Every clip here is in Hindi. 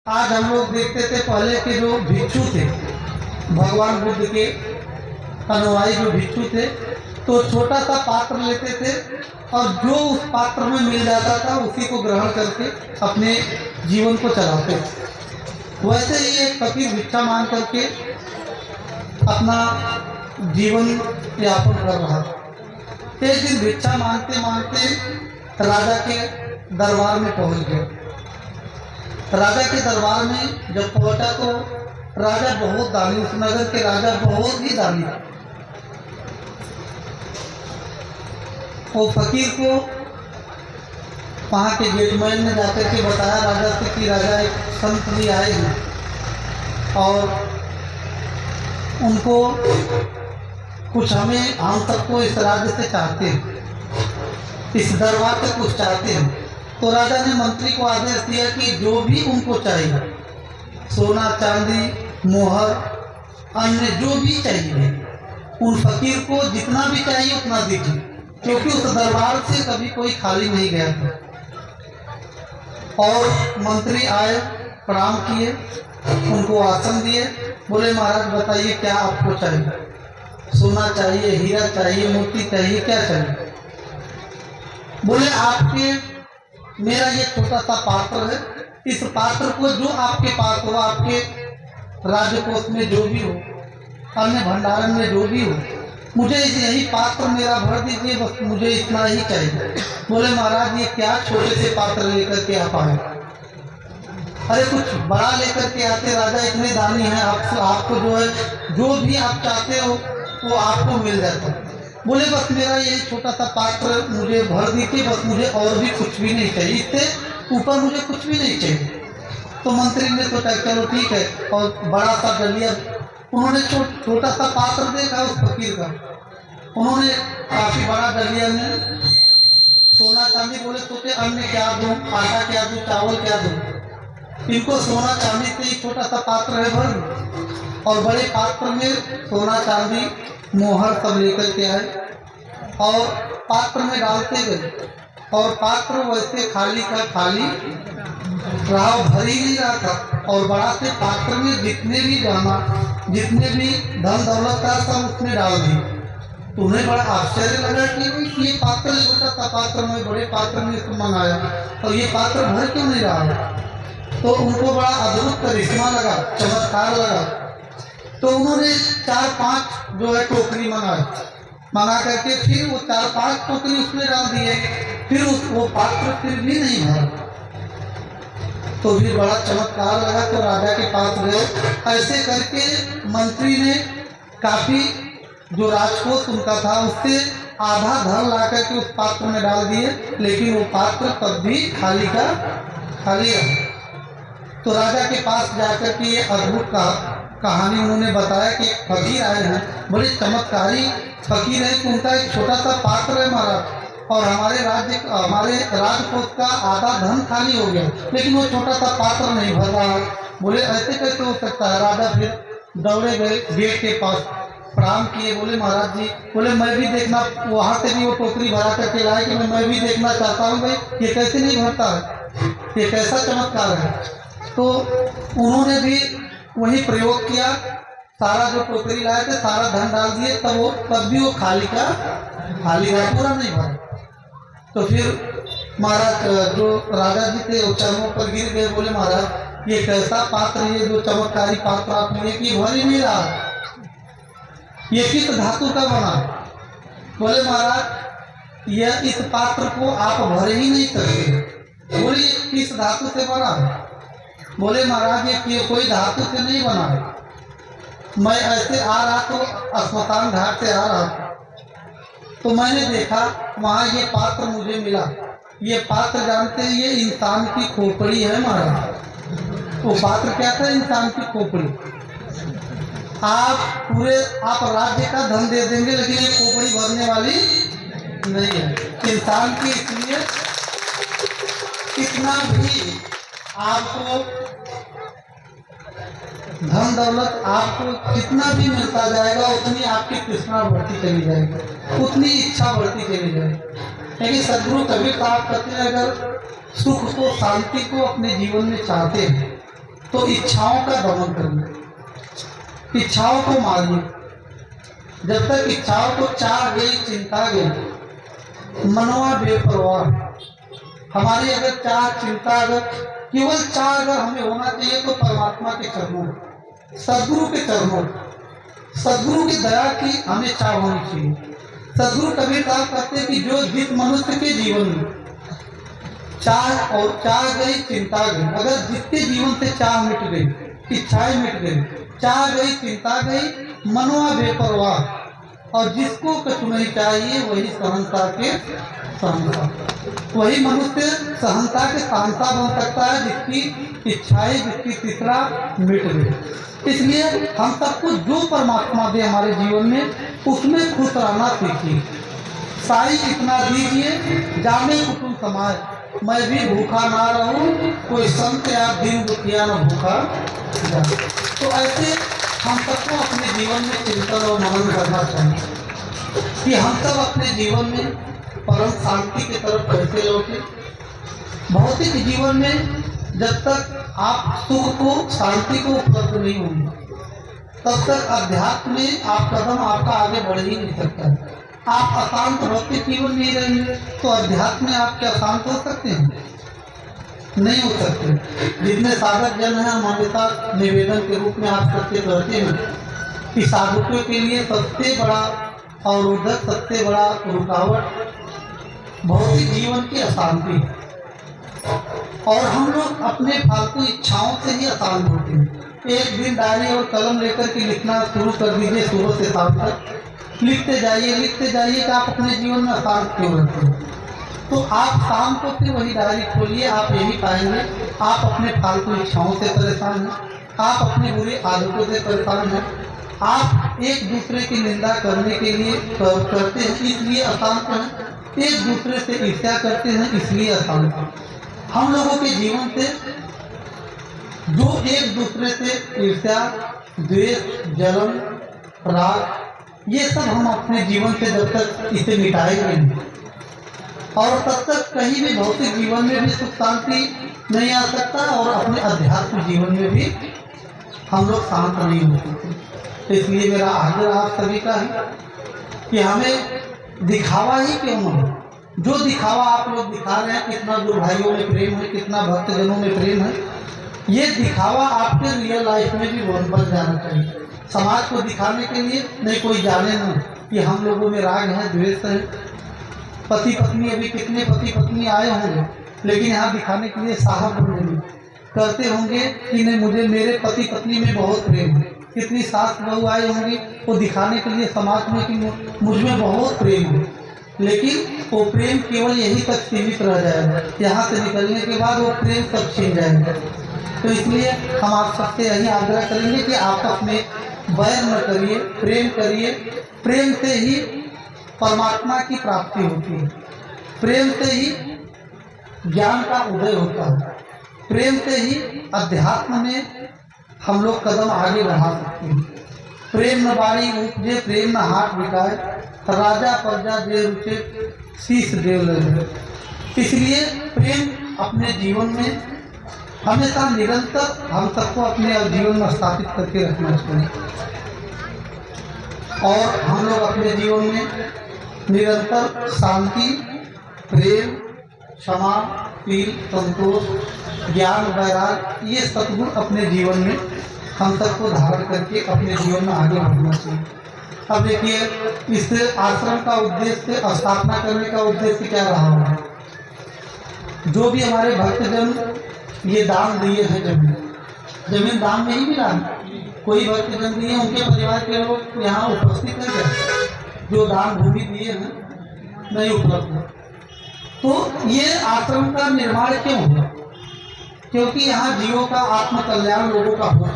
आज हम लोग देखते थे पहले के जो भिक्षु थे, भगवान बुद्ध के अनुयायी जो भिक्षु थे, तो छोटा सा पात्र लेते थे और जो उस पात्र में मिल जाता था उसी को ग्रहण करके अपने जीवन को चलाते थे। वैसे ही एक फकीर भिक्षा मांग करके अपना जीवन यापन कर रहा था। एक दिन भिक्षा मांगते मांगते राजा के दरबार में पहुंच गए। राजा के दरबार में जब पहुंचा तो राजा बहुत दानी, उस नगर के राजा बहुत ही दानी। वो फकीर को वहाँ के गेटमैन ने जाकर के बताया राजा से कि राजा एक संत जी आए हैं और उनको कुछ हम सबको इस राज्य से चाहते हैं, इस दरबार से कुछ चाहते हैं। तो राजा ने मंत्री को आदेश दिया कि जो भी उनको चाहिए, सोना चांदी मोहर अन्य जो भी चाहिए, उन फकीर को जितना भी चाहिए उतना दीजिए, क्योंकि उस दरबार से कभी कोई खाली नहीं गया था। और मंत्री आए, प्रणाम किए, उनको आसन दिए, बोले महाराज बताइए क्या आपको चाहिए, सोना चाहिए, हीरा चाहिए, मोती चाहिए, क्या चाहिए? बोले आपके मेरा ये छोटा सा पात्र है, इस पात्र को जो आपके पास हो, आपके राजकोष में जो भी हो, अन्य भंडारण में जो भी हो, मुझे यही पात्र मेरा भर दीजिए, बस मुझे इतना ही चाहिए। बोले महाराज ये क्या छोटे से पात्र लेकर के आप आए? अरे कुछ बड़ा लेकर के आते, राजा इतने दानी हैं, आपको जो है जो भी आप चाहते हो वो आपको मिल जाता है। बोले बस मेरा यही छोटा सा पात्र मुझे भर दीजिए, बस मुझे और भी कुछ भी नहीं चाहिए, इससे ऊपर मुझे कुछ भी नहीं चाहिए। तो मंत्री ने सोचा चलो ठीक है, और बड़ा सा डलिया, उन्होंने छोटा सा पात्र देखा उस फकीर का, उन्होंने काफी बड़ा डलिया में सोना चांदी, बोले सोचे अन्य क्या दूं, आटा क्या दूं, चावल क्या दूं, इनको सोना चांदी से ही छोटा सा पात्र है भर, और बड़े पात्र में सोना चांदी मोहर सब लेकर के आए और पात्र में डालते गए, और पात्र वैसे खाली का खाली रहा, भर ही नहीं रहा था। और बड़ा से पात्र में जितने भी गहना, जितने भी धन दौलत था सब उसने डाल दिए। तुम्हें बड़ा आश्चर्य लगा कि ये पात्र छोटा सा पात्र में बड़े पात्र में इसको मंगाया, और ये पात्र भर क्यों नहीं रहा? तो उनको बड़ा अद्भुत करिश्मा लगा, चमत्कार लगा। तो उन्होंने 4-5 जो है टोकरी मंगा करके फिर वो 4-5 टोकरी उसमें डाल दिए, फिर वो पात्र फिर भी नहीं भरा। तो भी बड़ा चमत्कार लगा, तो राजा के पास गए। ऐसे करके मंत्री ने काफी जो राजकोष उनका था उससे आधा धन ला करके उस पात्र में डाल दिए, लेकिन वो पात्र तब भी खाली का खाली रहा। तो राजा के पास जाकर के ये अद्भुत कहानी उन्होंने बताया कि एक फकीर आए हैं, बड़े चमत्कारी फकीर है कि उनका एक छोटा सा पात्र है महाराज, और हमारे राजकोष का आधा धन खाली हो गया, लेकिन वो छोटा सा पात्र नहीं भर रहा। बोले ऐसे कैसे हो सकता है? राजा फिर दौड़े गए गेट के पास, प्रणाम किए, बोले महाराज जी, बोले मैं भी देखना, वहाँ से भी वो टोकरी भरा करके लाए कि मैं भी देखना चाहता हूँ भाई ये कैसे नहीं भरता है, ये कैसा चमत्कार है। तो उन्होंने भी वही प्रयोग किया, सारा जो टोकरी लाए थे सारा धन डाल दिए, तब भी वो खाली का खाली रहा, पूरा नहीं भरा। तो फिर महाराज जो राजा जी थे वो चरणों पर गिर गए, बोले महाराज ये कैसा पात्र, ये जो चमत्कारी पात्र आपने कि भर ही नहीं रहा, ये किस धातु का बना? बोले महाराज यह इस पात्र को आप भर ही नहीं सकते। बोले किस धातु से बना? बोले महाराज ये कोई धातु से नहीं बना है, मैं ऐसे आ रहा तो स्मशान घाट से आ रहा था, तो मैंने देखा वहाँ ये पात्र मुझे मिला। ये पात्र जानते हैं, ये इंसान की खोपड़ी है महाराज। वो पात्र क्या था? इंसान की खोपड़ी। आप राज्य का धन दे देंगे, लेकिन ये खोपड़ी भरने वाली नहीं है इंसान की। इसलिए कितना भी आपको धन दौलत आपको कितना भी मिलता जाएगा, उतनी आपकी तृष्णा बढ़ती चली जाएगी, उतनी इच्छा बढ़ती चली जाएगी। लेकिन सदगुरु कबीर साहब कहते हैं अगर सुख को, शांति को अपने जीवन में चाहते हैं तो इच्छाओं का दमन करिए, इच्छाओं को मारिए। जब तक इच्छाओं को चाह गई, चिंता गई, मनवा बेपरवाह। हमारी अगर चाह, चिंता, अगर केवल चाह अगर हमें होना चाहिए तो परमात्मा के चरणों, सदगुरु के चरणों, सदगुरु की दया की हमें चाह होनी चाहिए। सदगुरु कभी कहा करते कि जो जिस मनुष्य के जीवन में चाह और चाह गई, चिंता गई, अगर जिसके जीवन से चाह मिट गई, इच्छाएं मिट गई, चाह गई, चिंता गई, मनवा बेपरवाह, और जिसको कुछ नहीं चाहिए वही सहनता के सहनता, वही मनुष्य सहनता के सहनता बन सकता है जिसकी इच्छाएं, जिसकी तिसरा मिट गई। इसलिए हम सबको जो परमात्मा दे हमारे जीवन में उसमें खुश रहना सीखिए। साई इतना दीजिए जाने कुटुंब समाज, मैं भी भूखा ना रहूं, कोई संत या दिन दुखिया न भूखा जाए। तो ऐसे हम सबको अपने जीवन में चिंतन और मनन करना चाहिए कि हम सब अपने जीवन में परम शांति की तरफ कैसे लौटे। भौतिक जीवन में जब तक आप सुख को, शांति को उपलब्ध नहीं होंगे तब तक अध्यात्म में आप कदम आपका आगे बढ़ ही नहीं सकता है। आप अशांत भौतिक जीवन नहीं रहेंगे तो अध्यात्म में आप क्या शांत हो सकते हैं? नहीं हो सकते। जितने साधक जन हैं हम हमेशा निवेदन के रूप में आप सबसे कहते हैं कि साधकों के लिए सबसे बड़ा अवरोधक, सबसे बड़ा रुकावट भौतिक जीवन की अशांति, और हम लोग अपने फालतू इच्छाओं से ही अशांत होते हैं। एक दिन डायरी और कलम लेकर के लिखना शुरू कर दीजिए, सुबह से शाम तक लिखते जाइए कि आप अपने जीवन में अशांत क्यों रहते हैं। तो आप शाम को फिर वही डायरी खोलिए, आप यही पाएंगे आप अपने फालतू इच्छाओं से परेशान हैं, आप अपनी बुरी आदतों से परेशान हैं, आप एक दूसरे की निंदा करने के लिए करते हैं इसलिए अशांत हैं, एक दूसरे से ईर्ष्या करते हैं इसलिए अशांत हैं। हम लोगों के जीवन से जो एक दूसरे से ईर्ष्या, द्वेष, जलन, राग, ये सब हम अपने जीवन से जब तक इसे मिटाएंगे नहीं और तब तक कहीं भी भौतिक जीवन में भी सुख शांति नहीं आ सकता और अपने अध्यात्म जीवन में भी हम लोग शांत नहीं हो सकते। इसलिए मेरा आग्रह आप सभी का है कि हमें दिखावा ही क्यों न हो, जो दिखावा आप लोग दिखा रहे हैं, कितना दो भाइयों में प्रेम है, कितना भक्तजनों में प्रेम है, ये दिखावा आपके रियल लाइफ में भी बन जाना चाहिए। समाज को दिखाने के लिए नहीं, कोई जाने ना कि हम लोगों में राग है, द्वेष है। पति पत्नी, अभी कितने पति पत्नी आए होंगे लेकिन यहाँ दिखाने के लिए साहब नहीं करते होंगे कि नहीं मुझे मेरे पति पत्नी में बहुत प्रेम है। कितनी सास बहू आए होंगी वो दिखाने के लिए समाज में कि मुझ में बहुत प्रेम है, लेकिन वो प्रेम केवल यहीं तक सीमित रह जाएगा। यहाँ से निकलने के बाद वो प्रेम सब छीन जाएगा। तो इसलिए हम आप सबसे यही आग्रह करेंगे कि आपस में वैर न करिए, प्रेम करिए। प्रेम से ही परमात्मा की प्राप्ति होती है, प्रेम से ही ज्ञान का उदय होता है, प्रेम से ही अध्यात्म में हम लोग कदम आगे बढ़ा सकते हैं। प्रेम न बारी उपजे, प्रेम न हाथ बिकाए, राजा प्रजा दे रुचे, शीश देव लगे। इसलिए प्रेम अपने जीवन में हमेशा निरंतर हम सबको अपने जीवन में स्थापित करके रखना चाहिए और हम लोग अपने जीवन में निरंतर शांति, प्रेम, क्षमा, शील, संतोष, ज्ञान, वैराग, ये सद्गुण अपने जीवन में हम सबको धारण करके अपने जीवन में आगे बढ़ना चाहिए। अब देखिए इस आश्रम का उद्देश्य, स्थापना करने का उद्देश्य क्या रहा होगा? जो भी हमारे भक्तजन ये दान दिए हैं, जमीन दान में ही मिला है, कोई भक्तजन दिए, उनके परिवार के लोग यहाँ उपस्थित है क्या? जो दान भूमि दिए हैं नहीं उपलब्ध है। तो ये आश्रम का निर्माण क्यों हुआ? क्योंकि यहाँ जीवों का आत्म कल्याण लोगों का हुआ,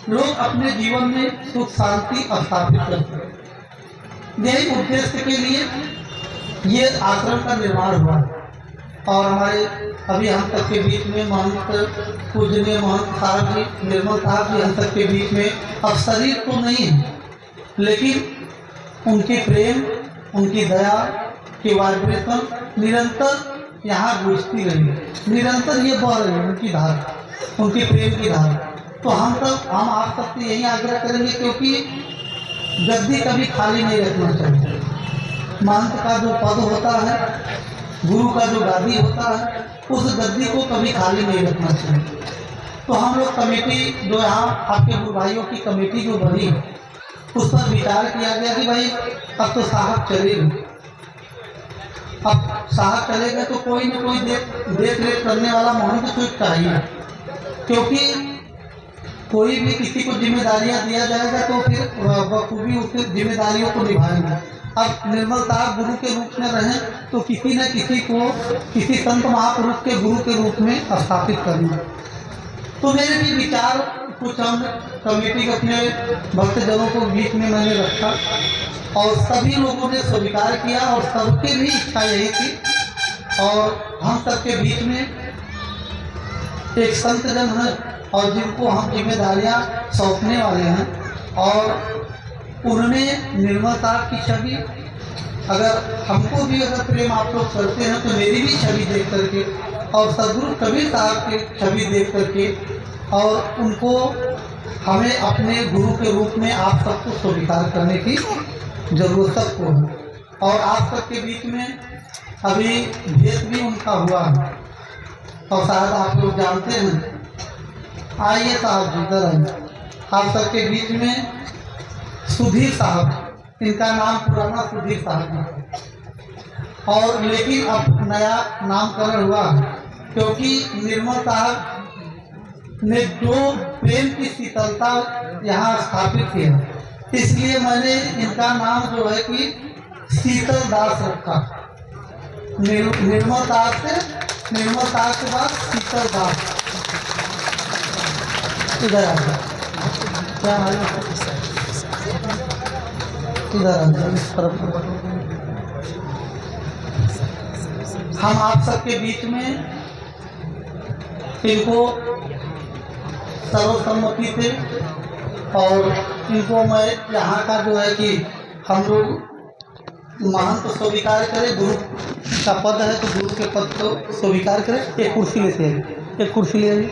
लोग अपने जीवन में सुख शांति स्थापित करते हैं। यही उद्देश्य के लिए ये आश्रम का निर्माण हुआ। और हमारे अभी हम तक के बीच में महंत पूजनीय महंत साहब जी, निर्मल साहब जी हम तक के बीच में, अब शरीर तो नहीं है लेकिन उनके प्रेम, उनकी दया की वाइब्रेशन निरंतर यहाँ गूंजती रही, निरंतर ये बह रही है उनकी धारा। उनकी प्रेम की धारा। तो हम आप सबसे यही आग्रह करेंगे, क्योंकि गद्दी कभी खाली नहीं रखना चाहिए। महंत का जो पद होता है, गुरु का जो गादी होता है, उस गद्दी को कभी खाली नहीं रखना चाहिए। तो हम लोग कमेटी जो यहाँ आपके गुरु भाइयों की कमेटी जो बनी, उस पर विचार किया गया कि भाई अब तो साहब चलेंगे, अब साहब चलेगा तो कोई न कोई देख रेख करने वाला महंत तो चाहिए, क्योंकि कोई भी किसी को जिम्मेदारियां दिया जाएगा तो फिर बखूबी उस जिम्मेदारियों को निभाएंगे। अब निर्मल साहब गुरु के रूप में रहें तो किसी न किसी को किसी संत महापुरुष के गुरु के रूप में स्थापित करना। तो मेरे भी विचार कुछ हम कमेटी के अपने भक्तजनों को बीच में मैंने रखा और सभी लोगों ने स्वीकार किया और सबके भी इच्छा यही थी। और हम सबके बीच में एक संत जन है और जिनको हम जिम्मेदारियां सौंपने वाले हैं, और उन्होंने निर्मल साहब की छवि, अगर हमको भी अगर प्रेम आप लोग करते हैं तो मेरी भी छवि देख करके और सदगुरु कबीर साहब की छवि देख करके और उनको हमें अपने गुरु के रूप में आप सबको स्वीकार करने की जरूरत सबको है। और आप सबके बीच में अभी भेद भी उनका हुआ है और शायद आप लोग जानते हैं। आइए साहब जी इधर आइए। आप सबके बीच में सुधीर साहब, इनका नाम पुराना सुधीर साहब है और लेकिन अब नया नामकरण हुआ, क्योंकि निर्मल साहब ने जो प्रेम की शीतलता यहाँ स्थापित किया, इसलिए मैंने इनका नाम जो है कि शीतल दास रखा। निर्मल दास के बाद शीतल दास। इधर आ जाओ, क्या हाल है? इधर आ जाओ, इस तरफ। हम आप सबके बीच में इनको सर्वसम्मति से और इनको मैं यहाँ का जो है कि हम लोग महंत स्वीकार करें, गुरु का पद है तो गुरु के पद को स्वीकार करें। एक कुर्सी लेते आइए, एक कुर्सी ले आइए,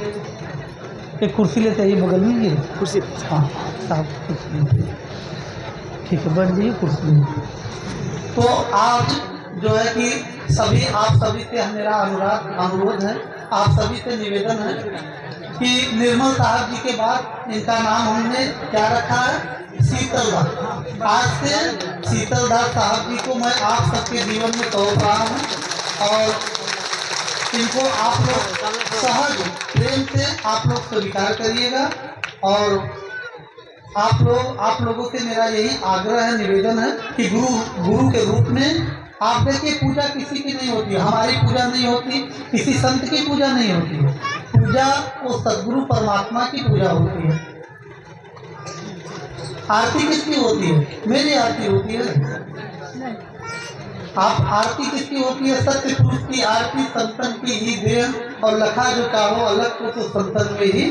एक कुर्सी लेते आइए, बगल में ये कुर्सी। हाँ साहब कुर्सी, ठीक है, बैठ जाइए कुर्सी में। तो आज जो है कि सभी आप सभी से मेरा अनुरोध है, आप सभी से निवेदन है कि निर्मल साहब जी के बाद इनका नाम हमने क्या रखा है? शीतल दास। आज से शीतल दास साहब जी को मैं आप सबके जीवन में सौंप रहा हूँ और इनको आप लोग सहज प्रेम से आप लोग स्वीकार करिएगा। और आप लोगों से मेरा यही आग्रह है, निवेदन है कि गुरु के रूप में आप देखिए, पूजा किसी की नहीं होती, हमारी पूजा नहीं होती, किसी संत की पूजा नहीं होती है, पूजा वो सदगुरु परमात्मा की पूजा होती है। आरती किसकी होती है? मेरी आरती होती है। आप आरती किसकी होती है? सत्य पुरुष की आरती संतन की ही देन, और लखा जो चाहो अलग को तो संतन में ही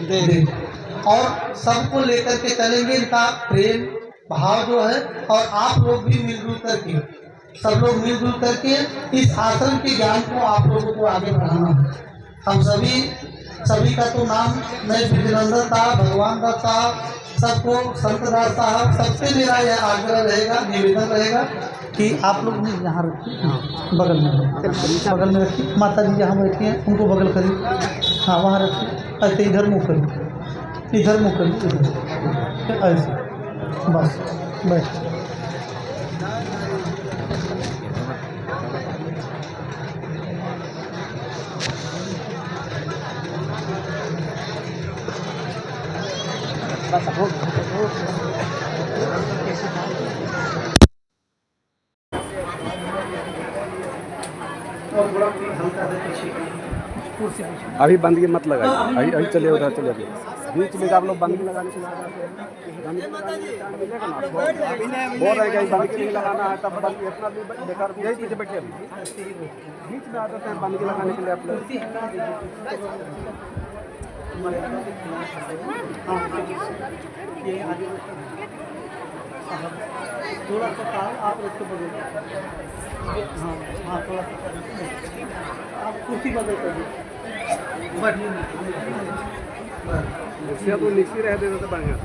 दे। और सबको लेकर के चलेंगे, इनका प्रेम भाव जो है। और आप लोग भी मिलजुल करके, सब लोग मिलजुल करके इस आश्रम के ज्ञान को आप लोगों को आगे बढ़ाना है। हम सभी का तो नाम मैं विजयनंदन साहब, भगवान दास साहब, सबको संत दास साहब, सबसे मेरा यह आग्रह रहेगा, निवेदन रहेगा कि आप लोग यहाँ रखिए, बगल में रखिए। माता जी जहाँ बैठी हैं उनको बगल करिए, हाँ वहाँ रखिए। ऐसे इधर मुँह करिए, इधर मुँह करिए, इधर ऐसे, बस बैठ। अभी बंदगी मत लगाइए, अभी चलिए उधर चलिए, बीच में आप लोग बंदगी लगाने के बोल रहे हैं बंदगी नहीं लगाना है, तब बंदगी इतना भी बेकार, यही पीछे बैठे बीच में आ जाते हैं बंदगी लगाने के लिए आप लोग। थोड़ा सा आप उसको बदल, हाँ हाँ, थोड़ा सा आप कुर्सी बदल करिए। इससे तो नीचे रह देते तो बढ़िया।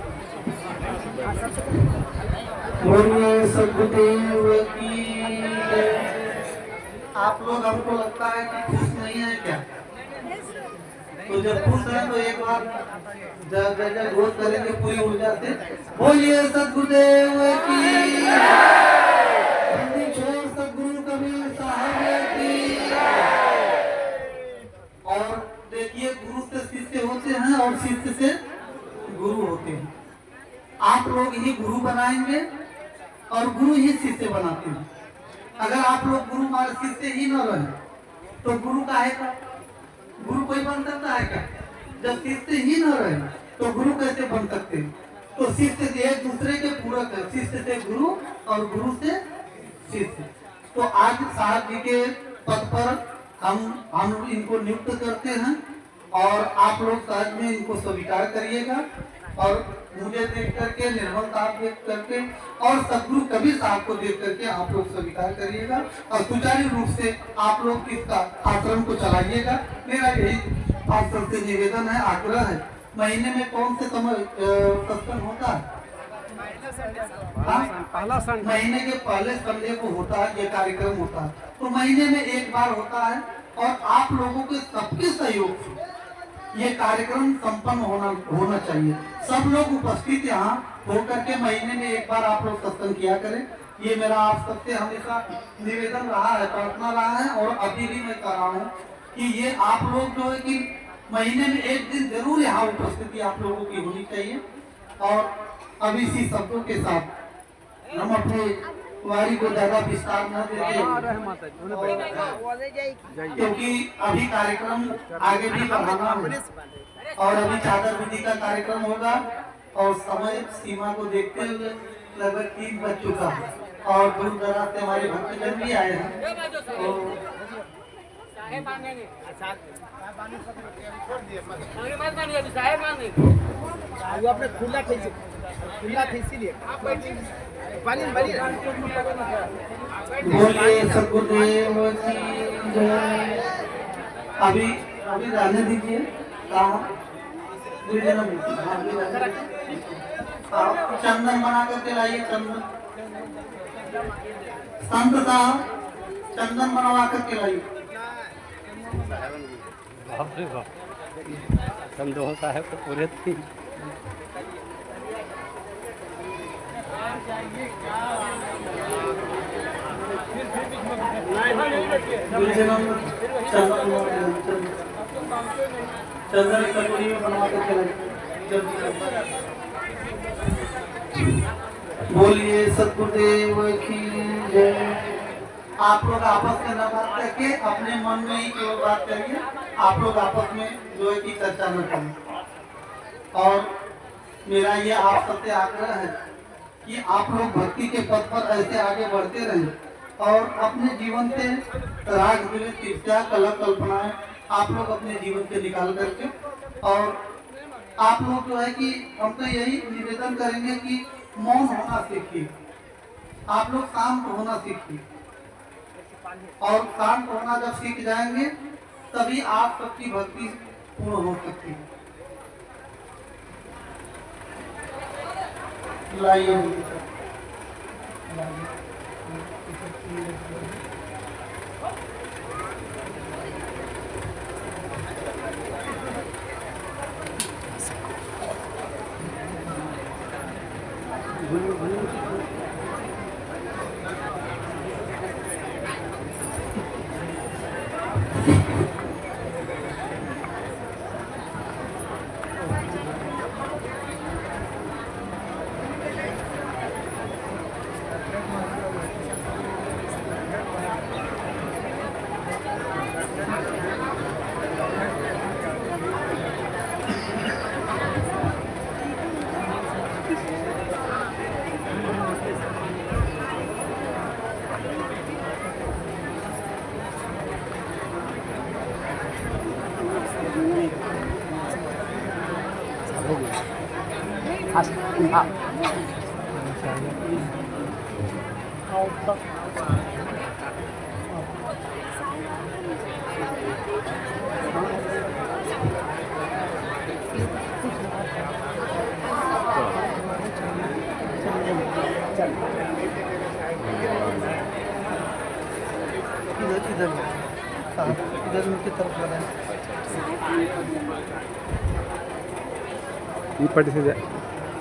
बोलिए सदगुरुदेव की जय। आप लोग, हमको लगता है कि खुश नहीं है क्या? तो जब खुश है तो एक बार जब घोष करेंगे पूरी ऊर्जा से, बोलिए सदगुरुदेव की बंदी छोड़ सदगुरु कबीर साहब की। और देखिए, गुरु से शिष्य होते हैं और शिष्य से गुरु होते हैं। आप लोग ही गुरु बनाएंगे और गुरु ही शिष्य बनाते हैं। अगर आप लोग गुरु मार्ग शिष्य ही न रहे तो गुरु का है का? गुरु कोई बन सकता है क्या? जब शिष्य ही न रहे तो गुरु कैसे बन सकते हैं? तो शिष्य से एक दूसरे के पूरक है, शिष्य से गुरु और गुरु से शिष्य। तो आज साहब जी के पद पर हम इनको नियुक्त करते हैं और आप लोग साथ में इनको स्वीकार करिएगा। और मुझे देख करके, निर्मल साहब देख करके और सदगुरु कबीर साहब को देख करके आप लोग स्वीकार करिएगा और सुचारू रूप से आप लोग इसका आश्रम को चलाइएगा। मेरा यही आप सबसे निवेदन है, आग्रह है। महीने में कौन से समय सत्संग होता है? पहला संडे, महीने के पहले संडे को होता है, ये कार्यक्रम होता है। तो महीने में एक बार होता है और आप लोगों के सबके सहयोग से ये कार्यक्रम संपन्न होना चाहिए। सब लोग उपस्थित यहाँ होकर के महीने में एक बार आप लोग सत्संग किया करें। ये मेरा आप सबसे हमेशा निवेदन रहा है, प्रार्थना रहा है और अभी भी मैं कर रहा हूँ कि ये आप लोग जो है कि महीने में एक दिन जरूर यहाँ उपस्थिति आप लोगों की होनी चाहिए। और अब इसी शब्दों के साथ हम अपने वारी को ज्यादा विस्तार न देते, क्योंकि अभी कार्यक्रम आगे भी बढ़ाना है और अभी चादर विधि का कार्यक्रम होगा और समय सीमा को देखते हुए लगभग 3 बज चुका है और दूर दराज से हमारे भक्तजन भी आए हैं। तो आपने खुला थे इसीलिए बोलिए सदगुरुदेव की जय। अभी रहने दीजिए। चंदन बना करके लाइए, चंदन। संत साहब चंदन बनवा करके लाइए। संदोह साहब तो पूरे थी। चंदन कटोरी में बनवा करके लाइए। बोलिए सदगुरुदेव की जय। आप लोग आपस में न बात करके अपने मन में ही केवल बात करिए। आप लोग आपस में जो है कि चर्चा न करें। और मेरा ये आप सबसे आग्रह है कि आप लोग भक्ति के पथ पर ऐसे आगे बढ़ते रहें और अपने जीवन से राग द्वेष ईर्ष्या कलह कल्पनाएं आप लोग अपने जीवन से निकाल करके, और आप लोग जो है कि हम तो यही निवेदन करेंगे कि मौन होना सीखिए। आप लोग शांत होना सीखिए और शांत होना जब सीख जाएंगे तभी आप सबकी भक्ति पूर्ण हो सकती है। लाइए की तरफ लगाएं। ये पट्टी से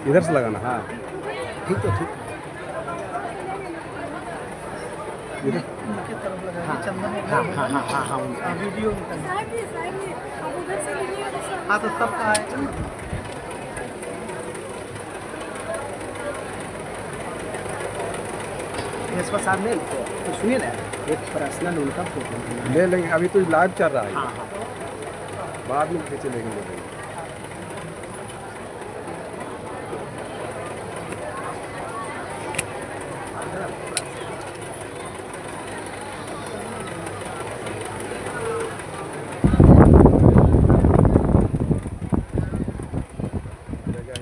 इधर से लगाना। हाँ ठीक है ठीक है। इधर उनकी तरफ लगाएं। चंदन हाँ वीडियो हाँ तो सब का आएगा ना। इसका साथ में तो सुनिए ना, एक पर्सनल उनका फोटो ले लेंगे, अभी तो लाइव चल रहा है। हाँ हाँ बाद में खींचे लेंगे ले लेंगे।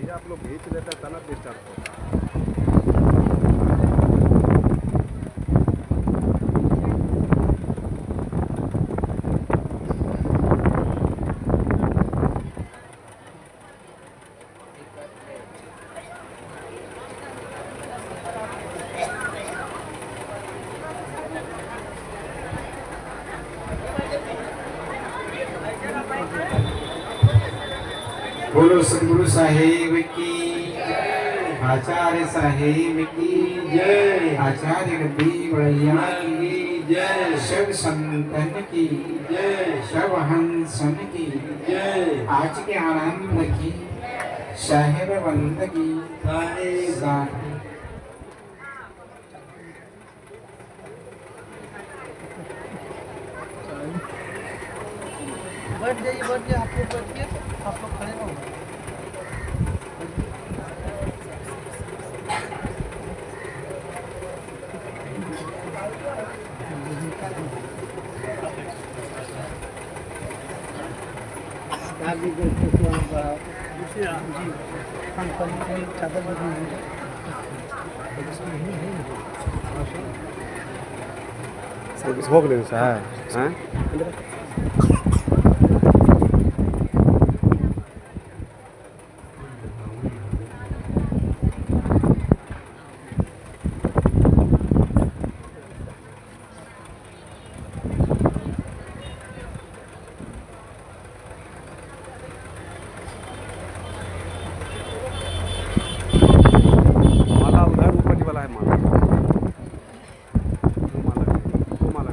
आप लोग खींच लेते हैं तब डिस्टर्ब होता है। बोलो सदगुरु साहेब की, आचार्य साहेब की जय, आचार्य गद्दी बड़ैया की जय, सब संतन की जय, सब हंसन की जय, आज के आनंद की साहेब बंद की साहेब। बैठ जाइए आप लोग बैठिए, आप लोग खड़े रहो। चादर हो गए सर। हाँ माला उधर ऊपर वाला है माला। वो माला वो माला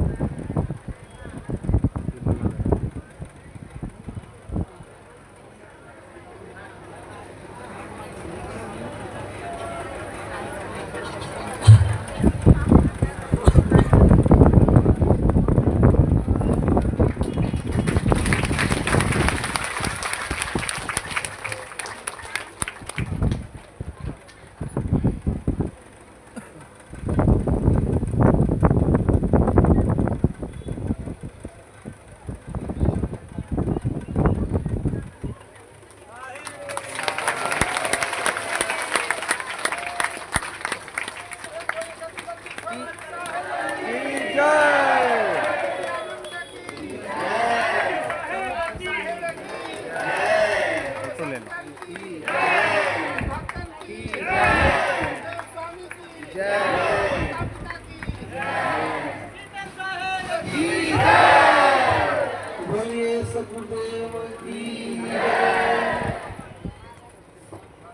बोलिए सदगुरुदेव की जय।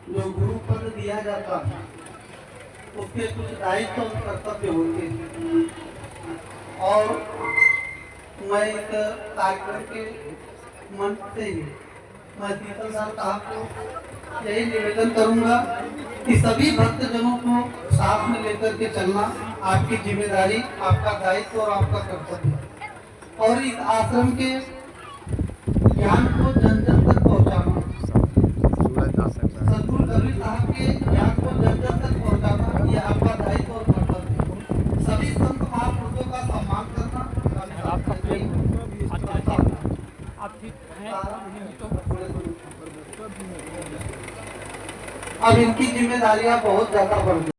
जो गुरु पद दिया जाता है उसके कुछ दायित्व और कर्तव्य होते हैं, और मैं इस कार्यक्रम के मन से ही मैं शीतल साहब साहब को यही निवेदन करूंगा कि सभी भक्तजनों को साथ में लेकर के चलना आपकी जिम्मेदारी, आपका दायित्व और आपका कर्तव्य है। और इस आश्रम के ज्ञान को जन जन तक पहुंचाना, सदगुरु कबीर साहब के ज्ञान को जन जन तक पहुंचाना, ये आपका दायित्व और कर्तव्य है। सभी संत महापुरुषों का सम्मान करना, अब इनकी जिम्मेदारियां बहुत ज्यादा बढ़ गई।